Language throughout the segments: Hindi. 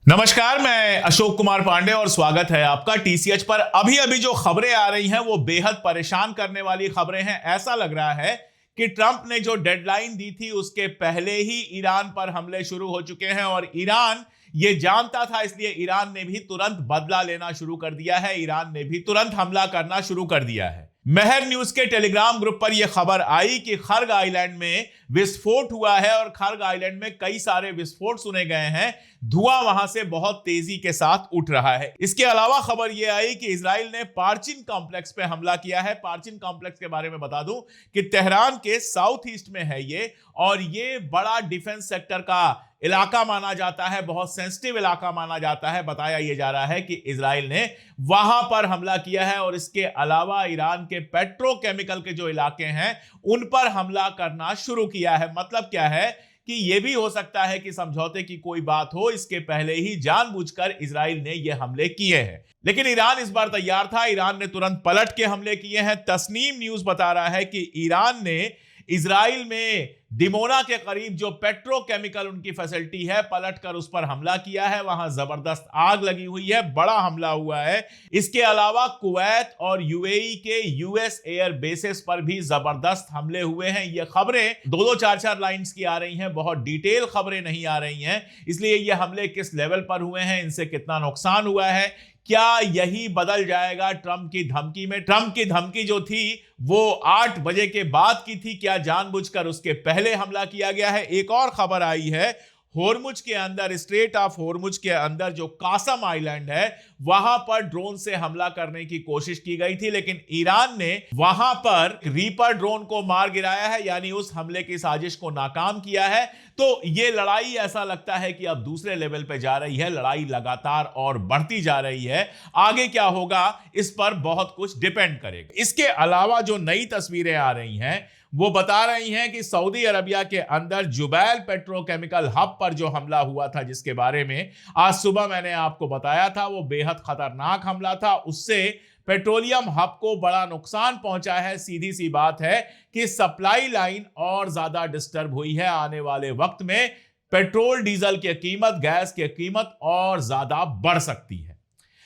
नमस्कार, मैं अशोक कुमार पांडे और स्वागत है आपका टीसीएच पर। अभी अभी जो खबरें आ रही हैं वो बेहद परेशान करने वाली खबरें हैं। ऐसा लग रहा है कि ट्रंप ने जो डेडलाइन दी थी उसके पहले ही ईरान पर हमले शुरू हो चुके हैं और ईरान ये जानता था, इसलिए ईरान ने भी तुरंत बदला लेना शुरू कर दिया है। ईरान ने भी तुरंत हमला करना शुरू कर दिया है। महर न्यूज के टेलीग्राम ग्रुप पर यह खबर आई कि खर्ग आइलैंड में विस्फोट हुआ है और खर्ग आइलैंड में कई सारे विस्फोट सुने गए हैं। धुआं वहां से बहुत तेजी के साथ उठ रहा है। इसके अलावा खबर यह आई कि इजराइल ने पार्चिन कॉम्प्लेक्स पे हमला किया है। पार्चिन कॉम्प्लेक्स के बारे में बता दूं कि तेहरान के साउथ ईस्ट में है ये, और ये बड़ा डिफेंस सेक्टर का इलाका माना जाता है, बहुत सेंसिटिव इलाका माना जाता है। बताया यह जा रहा है कि इजराइल ने वहां पर हमला किया है और इसके अलावा ईरान के पेट्रोकेमिकल के जो इलाके हैं उन पर हमला करना शुरू किया है। मतलब क्या है कि यह भी हो सकता है कि समझौते की कोई बात हो, इसके पहले ही जानबूझकर इजराइल ने यह हमले किए हैं। लेकिन ईरान इस बार तैयार था। ईरान ने तुरंत पलट के हमले किए हैं। तस्नीम न्यूज बता रहा है कि ईरान ने इजराइल में डिमोना के करीब जो पेट्रोकेमिकल उनकी फैसिलिटी है, पलटकर उस पर हमला किया है। वहां जबरदस्त आग लगी हुई है, बड़ा हमला हुआ है। इसके अलावा कुवैत और यूएई के यूएस एयर बेसेस पर भी जबरदस्त हमले हुए हैं। ये खबरें दो चार चार लाइंस की आ रही हैं, बहुत डिटेल खबरें नहीं आ रही हैं। इसलिए ये हमले किस लेवल पर हुए हैं, इनसे कितना नुकसान हुआ है, क्या यही बदल जाएगा ट्रंप की धमकी में? ट्रंप की धमकी जो थी वो 8 बजे के बाद की थी, क्या जानबूझकर उसके पहले हमला किया गया है? एक और खबर आई है, होर्मुज के अंदर, स्ट्रेट ऑफ होर्मुज के अंदर जो कासम आइलैंड है, वहां पर ड्रोन से हमला करने की कोशिश की गई थी, लेकिन ईरान ने वहां पर रीपर ड्रोन को मार गिराया है, यानी उस हमले की साजिश को नाकाम किया है। तो यह लड़ाई ऐसा लगता है कि अब दूसरे लेवल पे जा रही है। लड़ाई लगातार और बढ़ती जा रही है। आगे क्या होगा इस पर बहुत कुछ डिपेंड करेगा। इसके अलावा जो नई तस्वीरें आ रही हैं वो बता रही हैं कि सऊदी अरबिया के अंदर जुबैल पेट्रोकेमिकल हब पर जो हमला हुआ था, जिसके बारे में आज सुबह मैंने आपको बताया था, वो बेहद खतरनाक हमला था। उससे पेट्रोलियम हब को बड़ा नुकसान पहुंचा है। सीधी सी बात है कि सप्लाई लाइन और ज्यादा डिस्टर्ब हुई है। आने वाले वक्त में पेट्रोल डीजल की कीमत, गैस की कीमत और ज्यादा बढ़ सकती है।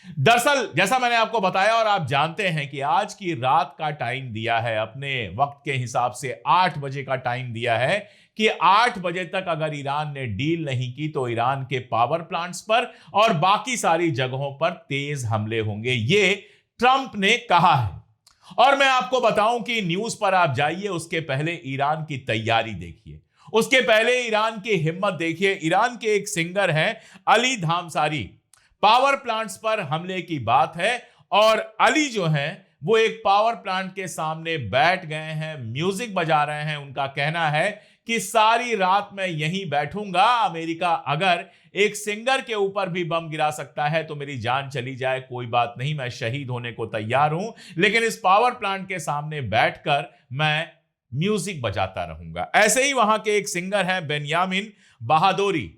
दरअसल जैसा मैंने आपको बताया और आप जानते हैं कि आज की रात का टाइम दिया है, अपने वक्त के हिसाब से 8 बजे का टाइम दिया है कि 8 बजे तक अगर ईरान ने डील नहीं की तो ईरान के पावर प्लांट्स पर और बाकी सारी जगहों पर तेज हमले होंगे। ये ट्रंप ने कहा है। और मैं आपको बताऊं कि न्यूज पर आप जाइए, उसके पहले ईरान की तैयारी देखिए, उसके पहले ईरान की हिम्मत देखिए। ईरान के एक सिंगर हैं अली धामसारी, पावर प्लांट्स पर हमले की बात है और अली जो हैं वो एक पावर प्लांट के सामने बैठ गए हैं, म्यूजिक बजा रहे हैं। उनका कहना है कि सारी रात मैं यहीं बैठूंगा, अमेरिका अगर एक सिंगर के ऊपर भी बम गिरा सकता है तो मेरी जान चली जाए, कोई बात नहीं, मैं शहीद होने को तैयार हूं, लेकिन इस पावर प्लांट के सामने बैठकर मैं म्यूजिक बजाता रहूंगा। ऐसे ही वहां के एक सिंगर हैं बेन्यामिन बहादुरी,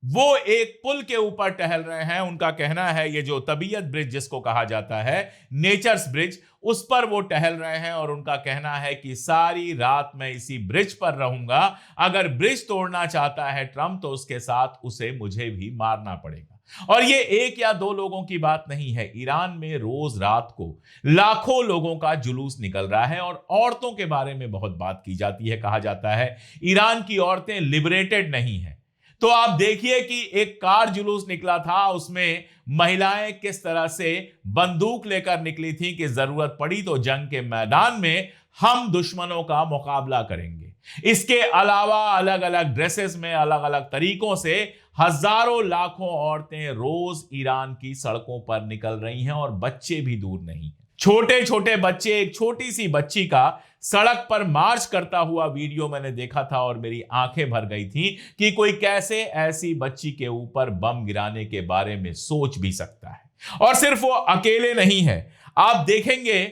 वो एक पुल के ऊपर टहल रहे हैं। उनका कहना है ये जो तबीयत ब्रिज जिसको कहा जाता है, नेचर्स ब्रिज, उस पर वो टहल रहे हैं और उनका कहना है कि सारी रात मैं इसी ब्रिज पर रहूंगा। अगर ब्रिज तोड़ना चाहता है ट्रंप तो उसके साथ उसे मुझे भी मारना पड़ेगा। और ये एक या दो लोगों की बात नहीं है। ईरान में रोज रात को लाखों लोगों का जुलूस निकल रहा है और औरतों के बारे में बहुत बात की जाती है। कहा जाता है ईरान की औरतें लिबरेटेड नहीं है। तो आप देखिए कि एक कार जुलूस निकला था, उसमें महिलाएं किस तरह से बंदूक लेकर निकली थी कि जरूरत पड़ी तो जंग के मैदान में हम दुश्मनों का मुकाबला करेंगे। इसके अलावा अलग अलग ड्रेसेस में, अलग अलग तरीकों से हजारों लाखों औरतें रोज ईरान की सड़कों पर निकल रही हैं और बच्चे भी दूर नहीं। छोटे छोटे बच्चे, एक छोटी सी बच्ची का सड़क पर मार्च करता हुआ वीडियो मैंने देखा था और मेरी आंखें भर गई थी कि कोई कैसे ऐसी बच्ची के ऊपर बम गिराने के बारे में सोच भी सकता है। और सिर्फ वो अकेले नहीं है, आप देखेंगे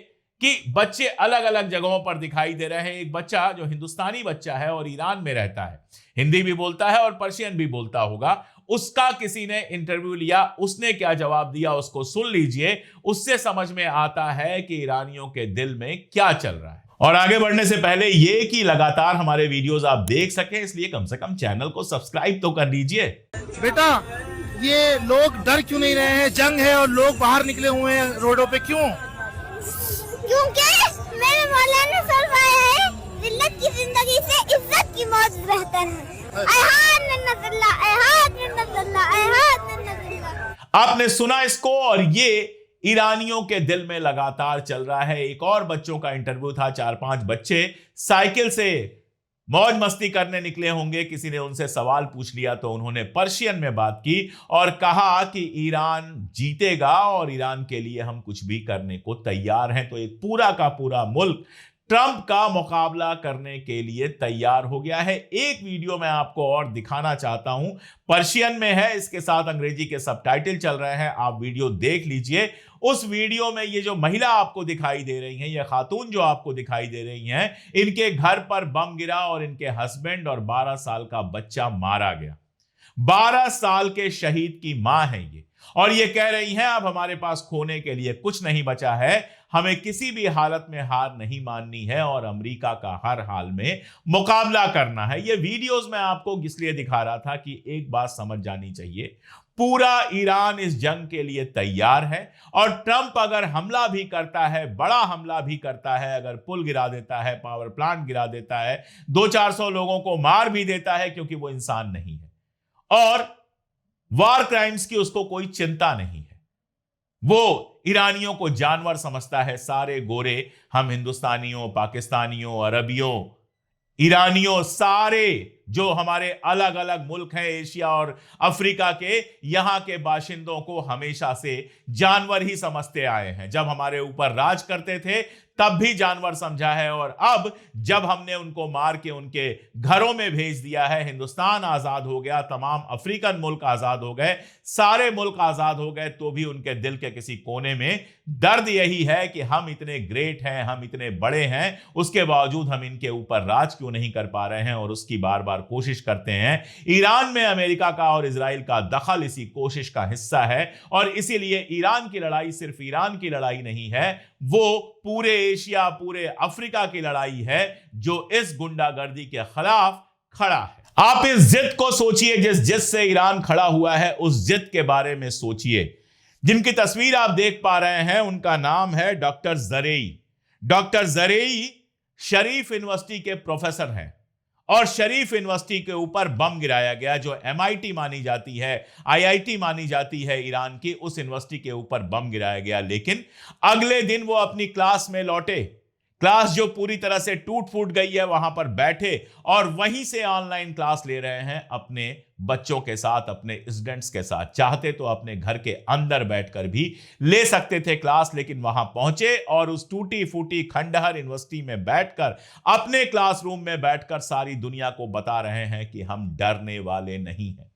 कि बच्चे अलग अलग जगहों पर दिखाई दे रहे हैं। एक बच्चा जो हिंदुस्तानी बच्चा है और ईरान में रहता है, हिंदी भी बोलता है और पर्शियन भी बोलता होगा, उसका किसी ने इंटरव्यू लिया, उसने क्या जवाब दिया उसको सुन लीजिए। उससे समझ में आता है कि ईरानियों के दिल में क्या चल रहा है। और आगे बढ़ने से पहले ये कि लगातार हमारे वीडियोस आप देख सकें, इसलिए कम से कम चैनल को सब्सक्राइब तो कर लीजिए। बेटा ये लोग डर क्यों नहीं रहे हैं? जंग है और लोग बाहर निकले हुए हैं रोडों पे, क्यों? क्योंकि मेरे मौला ने फरमाया है, जिल्लत की जिंदगी से इज्जत की मौत बेहतर है। आपने सुना इसको, और ये ईरानियों के दिल में लगातार चल रहा है। एक और बच्चों का इंटरव्यू था, 4-5 बच्चे साइकिल से मौज मस्ती करने निकले होंगे। किसी ने उनसे सवाल पूछ लिया तो उन्होंने पर्शियन में बात की और कहा कि ईरान जीतेगा और ईरान के लिए हम कुछ भी करने को तैयार हैं। तो एक पूरा का पूरा मुल्क ट्रंप का मुकाबला करने के लिए तैयार हो गया है। एक वीडियो मैं आपको और दिखाना चाहता हूं, पर्शियन में है, इसके साथ अंग्रेजी के सबटाइटल चल रहे हैं, आप वीडियो देख लीजिए। उस वीडियो में ये जो महिला आपको दिखाई दे रही हैं, ये खातून जो आपको दिखाई दे रही हैं, इनके घर पर बम गिरा और इनके हस्बैंड और 12 साल का बच्चा मारा गया। 12 साल के शहीद की मां है ये, और ये कह रही हैं अब हमारे पास खोने के लिए कुछ नहीं बचा है, हमें किसी भी हालत में हार नहीं माननी है और अमेरिका का हर हाल में मुकाबला करना है। ये वीडियोस मैं आपको इसलिए दिखा रहा था कि एक बात समझ जानी चाहिए, पूरा ईरान इस जंग के लिए तैयार है। और ट्रंप अगर हमला भी करता है, बड़ा हमला भी करता है, अगर पुल गिरा देता है, पावर प्लांट गिरा देता है, 200-400 लोगों को मार भी देता है, क्योंकि वो इंसान नहीं है और वार क्राइम्स की उसको कोई चिंता नहीं है। वो ईरानियों को जानवर समझता है। सारे गोरे, हम हिंदुस्तानियों, पाकिस्तानियों, अरबियों, ईरानियों, सारे जो हमारे अलग अलग मुल्क हैं एशिया और अफ्रीका के, यहां के बाशिंदों को हमेशा से जानवर ही समझते आए हैं। जब हमारे ऊपर राज करते थे तब भी जानवर समझा है, और अब जब हमने उनको मार के उनके घरों में भेज दिया है, हिंदुस्तान आजाद हो गया, तमाम अफ्रीकन मुल्क आजाद हो गए, सारे मुल्क आजाद हो गए, तो भी उनके दिल के किसी कोने में दर्द यही है कि हम इतने ग्रेट हैं, हम इतने बड़े हैं, उसके बावजूद हम इनके ऊपर राज क्यों नहीं कर पा रहे हैं, और उसकी बार बार कोशिश करते हैं। ईरान में अमेरिका का और इजराइल का दखल इसी कोशिश का हिस्सा है, और इसीलिए ईरान की लड़ाई सिर्फ ईरान की लड़ाई नहीं है, वो पूरे एशिया, पूरे अफ्रीका की लड़ाई है, जो इस गुंडागर्दी के खिलाफ खड़ा है। आप इस जिद को सोचिए, जिस जिद से ईरान खड़ा हुआ है, उस जिद के बारे में सोचिए। जिनकी तस्वीर आप देख पा रहे हैं उनका नाम है डॉक्टर जरेई। डॉक्टर जरेई शरीफ यूनिवर्सिटी के प्रोफेसर हैं, और शरीफ यूनिवर्सिटी के ऊपर बम गिराया गया, जो MIT मानी जाती है, IIT मानी जाती है ईरान की, उस यूनिवर्सिटी के ऊपर बम गिराया गया। लेकिन अगले दिन वो अपनी क्लास में लौटे, क्लास जो पूरी तरह से टूट फूट गई है, वहां पर बैठे और वहीं से ऑनलाइन क्लास ले रहे हैं अपने बच्चों के साथ, अपने स्टूडेंट्स के साथ। चाहते तो अपने घर के अंदर बैठकर भी ले सकते थे क्लास, लेकिन वहां पहुंचे और उस टूटी फूटी खंडहर यूनिवर्सिटी में बैठकर, अपने क्लासरूम में बैठकर सारी दुनिया को बता रहे हैं कि हम डरने वाले नहीं हैं।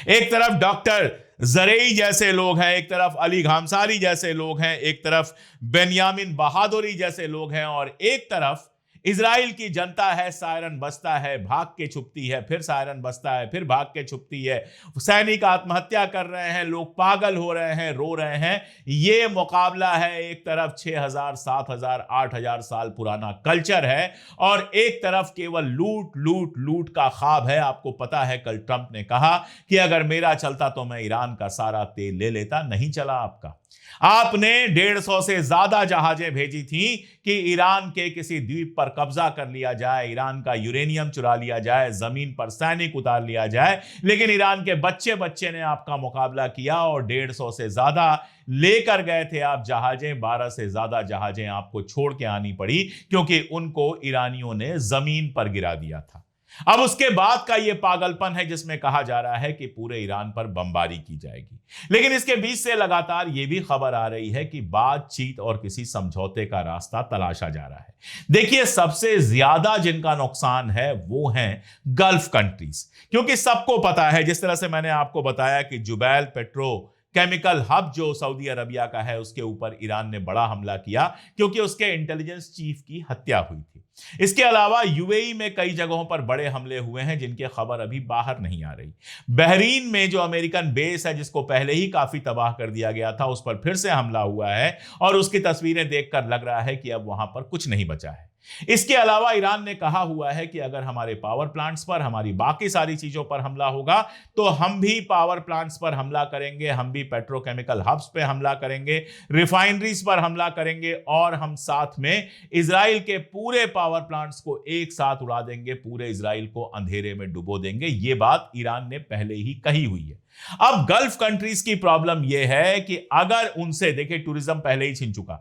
एक तरफ डॉक्टर जरेई जैसे लोग हैं, एक तरफ अली घामसाली जैसे लोग हैं, एक तरफ बेन्यामिन बहादुरी जैसे लोग हैं, और एक तरफ इजराइल की जनता है। सायरन बजता है, भाग के छुपती है, फिर सायरन बजता है, फिर भाग के छुपती है। सैनिक आत्महत्या कर रहे हैं, लोग पागल हो रहे हैं, रो रहे हैं। ये मुकाबला है। एक तरफ 6000, 7000, 8000 साल पुराना कल्चर है, और एक तरफ केवल लूट लूट लूट का ख्वाब है। आपको पता है कल ट्रंप ने कहा कि अगर मेरा चलता तो मैं ईरान का सारा तेल ले लेता। नहीं चला आपका। आपने 150 से ज्यादा जहाजें भेजी थी कि ईरान के किसी द्वीप पर कब्जा कर लिया जाए, ईरान का यूरेनियम चुरा लिया जाए, जमीन पर सैनिक उतार लिया जाए। लेकिन ईरान के बच्चे बच्चे ने आपका मुकाबला किया और 150 से ज्यादा लेकर गए थे आप जहाजें। 12 से ज्यादा जहाजें आपको छोड़ के आनी पड़ी, क्योंकि उनको ईरानियों ने जमीन पर गिरा दिया था। अब उसके बाद का यह पागलपन है जिसमें कहा जा रहा है कि पूरे ईरान पर बमबारी की जाएगी। लेकिन इसके बीच से लगातार यह भी खबर आ रही है कि बातचीत और किसी समझौते का रास्ता तलाशा जा रहा है। देखिए, सबसे ज्यादा जिनका नुकसान है वो हैं गल्फ कंट्रीज, क्योंकि सबको पता है, जिस तरह से मैंने आपको बताया कि जुबैल पेट्रो केमिकल हब जो सऊदी अरबिया का है, उसके ऊपर ईरान ने बड़ा हमला किया क्योंकि उसके इंटेलिजेंस चीफ की हत्या हुई थी। इसके अलावा यूएई में कई जगहों पर बड़े हमले हुए हैं जिनकी खबर अभी बाहर नहीं आ रही। बहरीन में जो अमेरिकन बेस है, जिसको पहले ही काफी तबाह कर दिया गया था, उस पर फिर से हमला हुआ है और उसकी तस्वीरें देखकर लग रहा है कि अब वहां पर कुछ नहीं बचा है। इसके अलावा ईरान ने कहा हुआ है कि अगर हमारे पावर प्लांट्स पर, हमारी बाकी सारी चीजों पर हमला होगा तो हम भी पावर प्लांट्स पर हमला करेंगे, हम भी पेट्रोकेमिकल हब्स पे हमला करेंगे, रिफाइनरीज पर हमला करेंगे और हम साथ में इजराइल के पूरे पावर प्लांट्स को एक साथ उड़ा देंगे, पूरे इजराइल को अंधेरे में डुबो देंगे। यह बात ईरान ने पहले ही कही हुई है। अब गल्फ कंट्रीज की प्रॉब्लम यह है कि अगर उनसे, देखिए टूरिज्म पहले ही छिन चुका,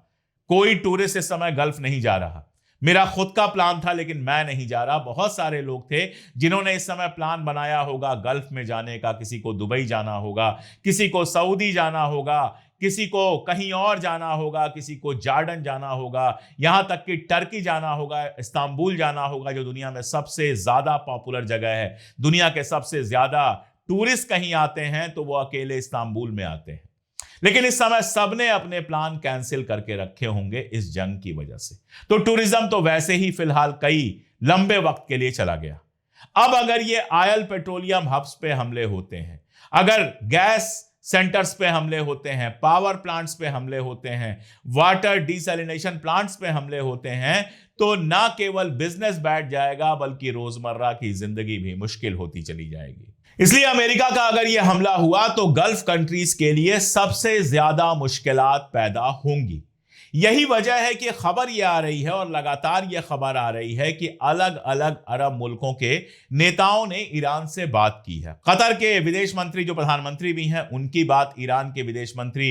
कोई टूरिस्ट इस समय गल्फ नहीं जा रहा। मेरा खुद का प्लान था लेकिन मैं नहीं जा रहा। बहुत सारे लोग थे जिन्होंने इस समय प्लान बनाया होगा गल्फ में जाने का, किसी को दुबई जाना होगा, किसी को सऊदी जाना होगा, किसी को कहीं और जाना होगा, किसी को जॉर्डन जाना होगा, यहां तक कि टर्की जाना होगा, इस्तांबुल जाना होगा जो दुनिया में सबसे ज्यादा पॉपुलर जगह है। दुनिया के सबसे ज्यादा टूरिस्ट कहीं आते हैं तो वो अकेले इस्तांबुल में आते हैं। लेकिन इस समय सबने अपने प्लान कैंसिल करके रखे होंगे इस जंग की वजह से। तो टूरिज्म तो वैसे ही फिलहाल कई लंबे वक्त के लिए चला गया। अब अगर ये ऑयल पेट्रोलियम हब्स पे हमले होते हैं, अगर गैस सेंटर्स पे हमले होते हैं, पावर प्लांट्स पे हमले होते हैं, वाटर डिसैलिनेशन प्लांट्स पे हमले होते हैं, तो ना केवल बिजनेस बैठ जाएगा बल्कि रोजमर्रा की जिंदगी भी मुश्किल होती चली जाएगी। इसलिए अमेरिका का अगर यह हमला हुआ तो गल्फ कंट्रीज के लिए सबसे ज्यादा मुश्किलात पैदा होंगी। यही वजह है कि खबर यह आ रही है और लगातार यह खबर आ रही है कि अलग अलग अरब मुल्कों के नेताओं ने ईरान से बात की है। कतर के विदेश मंत्री जो प्रधानमंत्री भी हैं, उनकी बात ईरान के विदेश मंत्री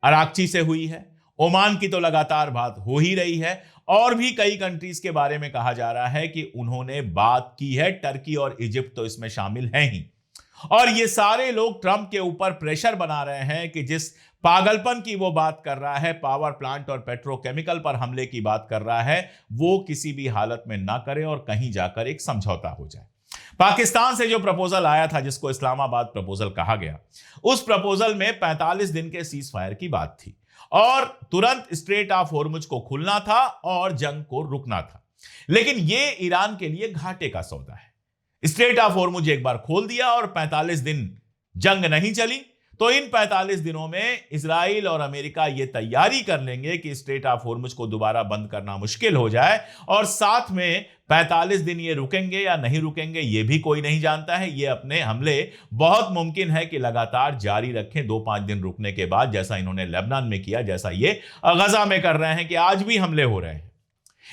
अराक्ची से हुई है। ओमान की तो लगातार बात हो ही रही है और भी कई कंट्रीज के बारे में कहा जा रहा है कि उन्होंने बात की है। टर्की और इजिप्ट तो इसमें शामिल हैं ही। और ये सारे लोग ट्रंप के ऊपर प्रेशर बना रहे हैं कि जिस पागलपन की वो बात कर रहा है, पावर प्लांट और पेट्रोकेमिकल पर हमले की बात कर रहा है, वो किसी भी हालत में ना करे और कहीं जाकर एक समझौता हो जाए। पाकिस्तान से जो प्रपोजल आया था, जिसको इस्लामाबाद प्रपोजल कहा गया, उस प्रपोजल में 45 दिन के सीज फायर की बात थी और तुरंत स्ट्रेट ऑफ हॉर्मुज को खुलना था और जंग को रुकना था। लेकिन यह ईरान के लिए घाटे का सौदा है। स्ट्रेट ऑफ हॉर्मुज एक बार खोल दिया और 45 दिन जंग नहीं चली तो इन 45 दिनों में इजराइल और अमेरिका ये तैयारी कर लेंगे कि स्ट्रेट ऑफ हॉर्मुज को दोबारा बंद करना मुश्किल हो जाए और साथ में 45 दिन ये रुकेंगे या नहीं रुकेंगे ये भी कोई नहीं जानता है। ये अपने हमले बहुत मुमकिन है कि लगातार जारी रखें 2-5 दिन रुकने के बाद, जैसा इन्होंने लेबनान में किया, जैसा ये गजा में कर रहे हैं कि आज भी हमले हो रहे हैं।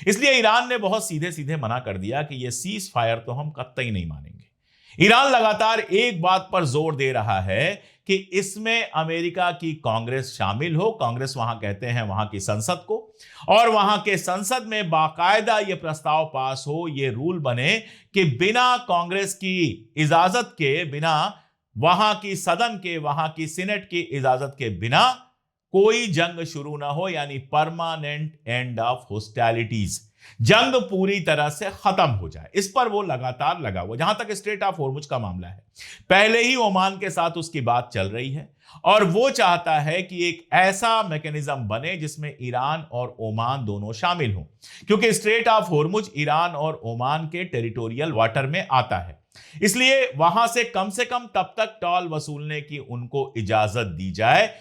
इसलिए ईरान ने बहुत सीधे सीधे मना कर दिया कि यह सीज फायर तो हम कतई नहीं मानेंगे। ईरान लगातार एक बात पर जोर दे रहा है कि इसमें अमेरिका की कांग्रेस शामिल हो। कांग्रेस वहां कहते हैं वहां की संसद को, और वहां के संसद में बाकायदा यह प्रस्ताव पास हो, यह रूल बने कि बिना कांग्रेस की इजाजत के, बिना वहां की सदन के, वहां की सीनेट की इजाजत के बिना कोई जंग शुरू ना हो, यानी परमानेंट एंड ऑफ हॉस्टिलिटीज, जंग पूरी तरह से खत्म हो जाए। इस पर वो लगातार लगा हुआ। जहां तक स्ट्रेट ऑफ हॉर्मुज का मामला है, पहले ही ओमान के साथ उसकी बात चल रही है और वो चाहता है कि एक ऐसा मैकेनिज्म बने जिसमें ईरान और ओमान दोनों शामिल हों, क्योंकि स्ट्रेट ऑफ हॉर्मुज ईरान और ओमान के टेरिटोरियल वाटर में आता है। इसलिए वहां से कम तब तक टॉल वसूलने की उनको इजाजत दी जाए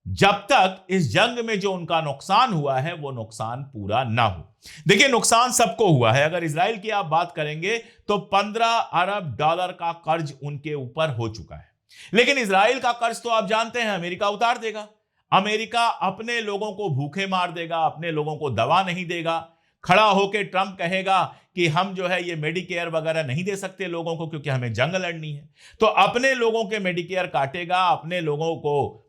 जब तक इस जंग में जो उनका नुकसान हुआ है वो नुकसान पूरा ना हो। देखिए, नुकसान सबको हुआ है। अगर इजराइल की आप बात करेंगे तो 15 अरब डॉलर का कर्ज उनके ऊपर हो चुका है। लेकिन इजराइल का कर्ज तो आप जानते हैं अमेरिका उतार देगा। अमेरिका अपने लोगों को भूखे मार देगा, अपने लोगों को दवा नहीं देगा। खड़ा होकर ट्रंप कहेगा कि हम जो है ये मेडिकेयर वगैरह नहीं दे सकते लोगों को क्योंकि हमें जंग लड़नी है, तो अपने लोगों के मेडिकेयर काटेगा, अपने लोगों को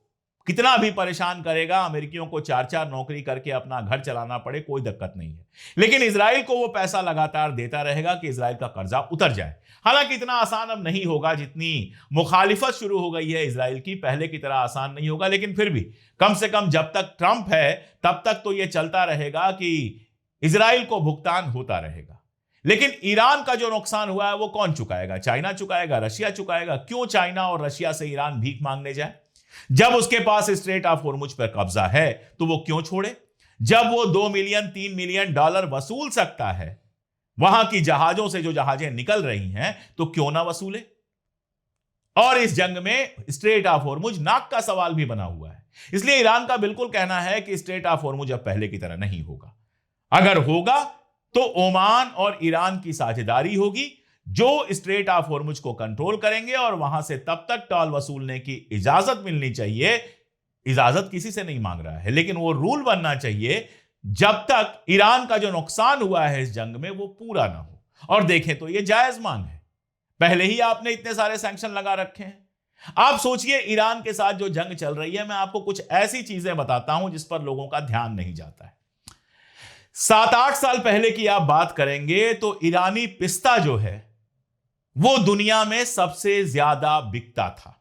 कितना भी परेशान करेगा। अमेरिकियों को 4-4 नौकरी करके अपना घर चलाना पड़े, कोई दिक्कत नहीं है। लेकिन इजराइल को वो पैसा लगातार देता रहेगा कि इजराइल का कर्जा उतर जाए। हालांकि इतना आसान अब नहीं होगा, जितनी मुखालिफत शुरू हो गई है इजराइल की, पहले की तरह आसान नहीं होगा। लेकिन फिर भी कम से कम जब तक ट्रंप है तब तक तो यह चलता रहेगा कि इजराइल को भुगतान होता रहेगा। लेकिन ईरान का जो नुकसान हुआ है वो कौन चुकाएगा? China चुकाएगा, Russia चुकाएगा। क्यों चाइना और रशिया से ईरान भीख मांगने जाए? जब उसके पास स्ट्रेट ऑफ हॉर्मुज पर कब्जा है तो वो क्यों छोड़े? जब वो 2 मिलियन 3 मिलियन डॉलर वसूल सकता है वहां की जहाजों से, जो जहाजें निकल रही हैं, तो क्यों ना वसूले? और इस जंग में स्ट्रेट ऑफ हॉर्मुज नाक का सवाल भी बना हुआ है। इसलिए ईरान का बिल्कुल कहना है कि स्ट्रेट ऑफ हॉर्मुज अब पहले की तरह नहीं होगा। अगर होगा तो ओमान और ईरान की साझेदारी होगी जो स्ट्रेट ऑफ होर्मुज को कंट्रोल करेंगे और वहां से तब तक टोल वसूलने की इजाजत मिलनी चाहिए। इजाजत किसी से नहीं मांग रहा है, लेकिन वो रूल बनना चाहिए जब तक ईरान का जो नुकसान हुआ है इस जंग में वो पूरा ना हो। और देखें तो ये जायज मांग है, पहले ही आपने इतने सारे सैंक्शन लगा रखे हैं। आप सोचिए ईरान के साथ जो जंग चल रही है, मैं आपको कुछ ऐसी चीजें बताता हूं जिस पर लोगों का ध्यान नहीं जाता है। 7-8 साल पहले की आप बात करेंगे तो ईरानी पिस्ता जो है वो दुनिया में सबसे ज्यादा बिकता था,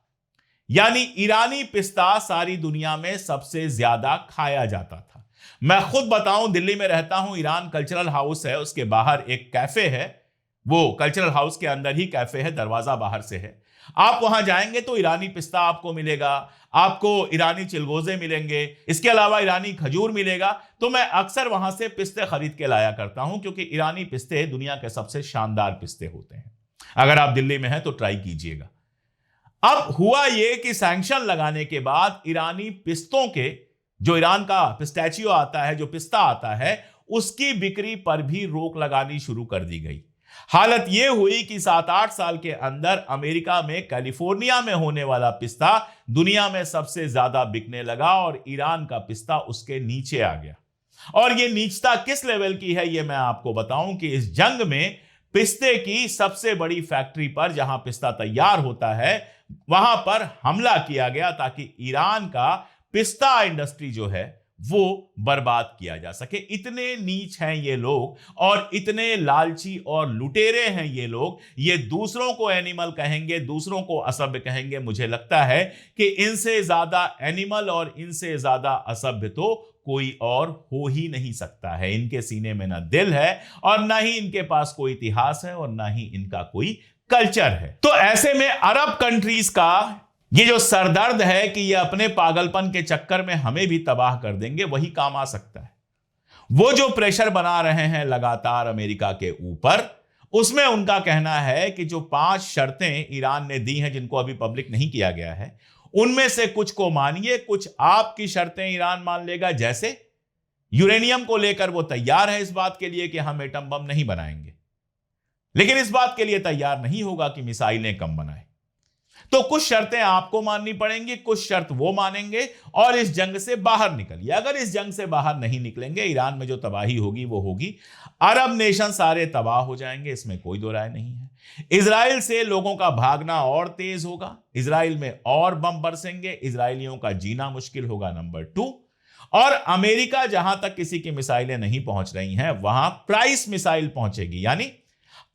यानी ईरानी पिस्ता सारी दुनिया में सबसे ज्यादा खाया जाता था। मैं खुद बताऊं, दिल्ली में रहता हूं, ईरान कल्चरल हाउस है, उसके बाहर एक कैफे है, वो कल्चरल हाउस के अंदर ही कैफे है, दरवाजा बाहर से है। आप वहां जाएंगे तो ईरानी पिस्ता आपको मिलेगा, आपको ईरानी चिलगोजे मिलेंगे, इसके अलावा ईरानी खजूर मिलेगा। तो मैं अक्सर वहां से पिस्ते खरीद के लाया करता हूं, क्योंकि ईरानी पिस्ते दुनिया के सबसे शानदार पिस्ते होते हैं। अगर आप दिल्ली में हैं तो ट्राई कीजिएगा। अब हुआ यह कि सैंक्शन लगाने के बाद ईरानी पिस्तों के, जो ईरान का पिस्टैचियो आता है, जो पिस्ता आता है, उसकी बिक्री पर भी रोक लगानी शुरू कर दी गई। हालत यह हुई कि 7-8 साल के अंदर अमेरिका में कैलिफोर्निया में होने वाला पिस्ता दुनिया में सबसे ज्यादा बिकने लगा और ईरान का पिस्ता उसके नीचे आ गया। और यह नीचता किस लेवल की है यह मैं आपको बताऊं कि इस जंग में पिस्ते की सबसे बड़ी फैक्ट्री पर, जहां पिस्ता तैयार होता है, वहां पर हमला किया गया ताकि ईरान का पिस्ता इंडस्ट्री जो है वो बर्बाद किया जा सके। इतने नीच हैं ये लोग और इतने लालची और लुटेरे हैं ये लोग। ये दूसरों को एनिमल कहेंगे, दूसरों को असभ्य कहेंगे। मुझे लगता है कि इनसे ज्यादा एनिमल और इनसे ज्यादा असभ्य तो कोई और हो ही नहीं सकता है। इनके सीने में ना दिल है और ना ही इनके पास कोई इतिहास है और ना ही इनका कोई कल्चर है। तो ऐसे में अरब कंट्रीज का ये जो सरदर्द है कि ये अपने पागलपन के चक्कर में हमें भी तबाह कर देंगे, वही काम आ सकता है। वो जो प्रेशर बना रहे हैं लगातार अमेरिका के ऊपर, उसमें उनका कहना है कि जो 5 शर्तें ईरान ने दी हैं, जिनको अभी पब्लिक नहीं किया गया है, उनमें से कुछ को मानिए, कुछ आपकी शर्तें ईरान मान लेगा। जैसे यूरेनियम को लेकर वो तैयार है इस बात के लिए कि हम एटम बम नहीं बनाएंगे, लेकिन इस बात के लिए तैयार नहीं होगा कि मिसाइलें कम बनाए। तो कुछ शर्तें आपको माननी पड़ेंगी, कुछ शर्त वो मानेंगे और इस जंग से बाहर निकलिए। अगर इस जंग से बाहर नहीं निकलेंगे, ईरान में जो तबाही होगी वो होगी, अरब नेशन सारे तबाह हो जाएंगे, इसमें कोई दो राय नहीं है। इजराइल से लोगों का भागना और तेज होगा, इजराइल में और बम बरसेंगे, इजरायलियों का जीना मुश्किल होगा, नंबर 2। और अमेरिका जहां तक किसी की मिसाइलें नहीं पहुंच रही हैं, वहां प्राइस मिसाइल पहुंचेगी, यानी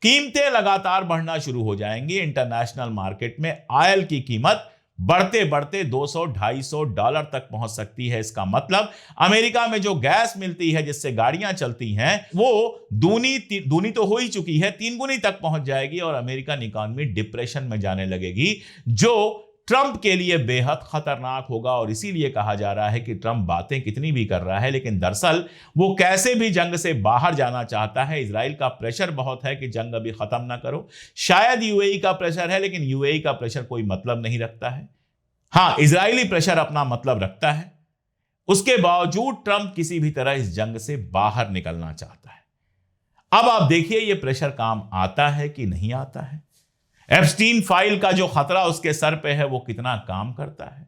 कीमतें लगातार बढ़ना शुरू हो जाएंगी। इंटरनेशनल मार्केट में ऑयल की कीमत बढ़ते बढ़ते $200-250 तक पहुंच सकती है। इसका मतलब अमेरिका में जो गैस मिलती है जिससे गाड़ियां चलती हैं, वो दूनी तो हो ही चुकी है, 3 गुनी तक पहुंच जाएगी और अमेरिकन इकॉनमी डिप्रेशन में जाने लगेगी, जो ट्रंप के लिए बेहद खतरनाक होगा। और इसीलिए कहा जा रहा है कि ट्रंप बातें कितनी भी कर रहा है, लेकिन दरअसल वो कैसे भी जंग से बाहर जाना चाहता है। इजराइल का प्रेशर बहुत है कि जंग अभी खत्म ना करो। शायद यूएई का प्रेशर है, लेकिन यूएई का प्रेशर कोई मतलब नहीं रखता है। हां, इजरायली प्रेशर अपना मतलब रखता है। उसके बावजूद ट्रंप किसी भी तरह इस जंग से बाहर निकलना चाहता है। अब आप देखिए ये प्रेशर काम आता है कि नहीं आता है। एप्स्टीन फाइल का जो खतरा उसके सर पे है वो कितना काम करता है।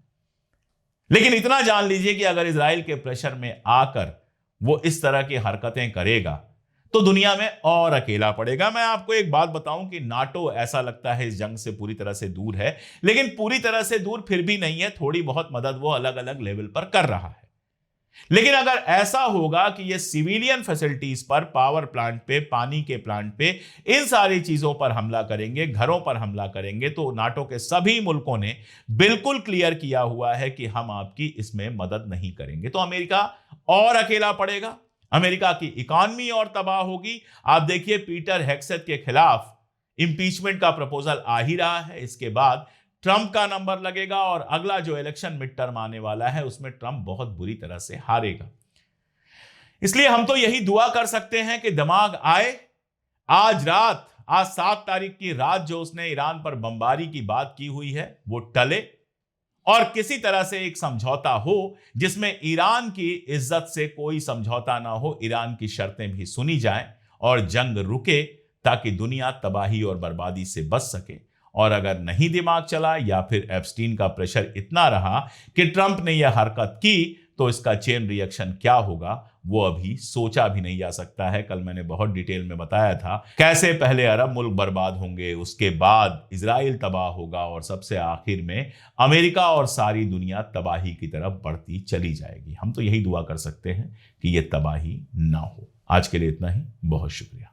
लेकिन इतना जान लीजिए कि अगर इजराइल के प्रेशर में आकर वो इस तरह की हरकतें करेगा तो दुनिया में और अकेला पड़ेगा। मैं आपको एक बात बताऊं कि नाटो ऐसा लगता है इस जंग से पूरी तरह से दूर है, लेकिन पूरी तरह से दूर फिर भी नहीं है। थोड़ी बहुत मदद वो अलग अलग लेवल पर कर रहा है। लेकिन अगर ऐसा होगा कि ये सिविलियन फैसिलिटीज पर, पावर प्लांट पे, पानी के प्लांट पे, इन सारी चीजों पर हमला करेंगे, घरों पर हमला करेंगे, तो नाटो के सभी मुल्कों ने बिल्कुल क्लियर किया हुआ है कि हम आपकी इसमें मदद नहीं करेंगे। तो अमेरिका और अकेला पड़ेगा, अमेरिका की इकॉनमी और तबाह होगी। आप देखिए पीटर हेग्सेथ के खिलाफ इंपीचमेंट का प्रपोजल आ ही रहा है। इसके बाद ट्रंप का नंबर लगेगा और अगला जो इलेक्शन मिड टर्म आने वाला है उसमें ट्रंप बहुत बुरी तरह से हारेगा। इसलिए हम तो यही दुआ कर सकते हैं कि दिमाग आए, आज 7 तारीख की रात जो उसने ईरान पर बमबारी की बात की हुई है वो टले और किसी तरह से एक समझौता हो जिसमें ईरान की इज्जत से कोई समझौता ना हो, ईरान की शर्तें भी सुनी जाएं और जंग रुके ताकि दुनिया तबाही और बर्बादी से बच सके। और अगर नहीं दिमाग चला या फिर एप्स्टीन का प्रेशर इतना रहा कि ट्रंप ने यह हरकत की, तो इसका चेन रिएक्शन क्या होगा वो अभी सोचा भी नहीं जा सकता है। कल मैंने बहुत डिटेल में बताया था कैसे पहले अरब मुल्क बर्बाद होंगे, उसके बाद इजराइल तबाह होगा और सबसे आखिर में अमेरिका और सारी दुनिया तबाही की तरफ बढ़ती चली जाएगी। हम तो यही दुआ कर सकते हैं कि यह तबाही ना हो। आज के लिए इतना ही, बहुत शुक्रिया।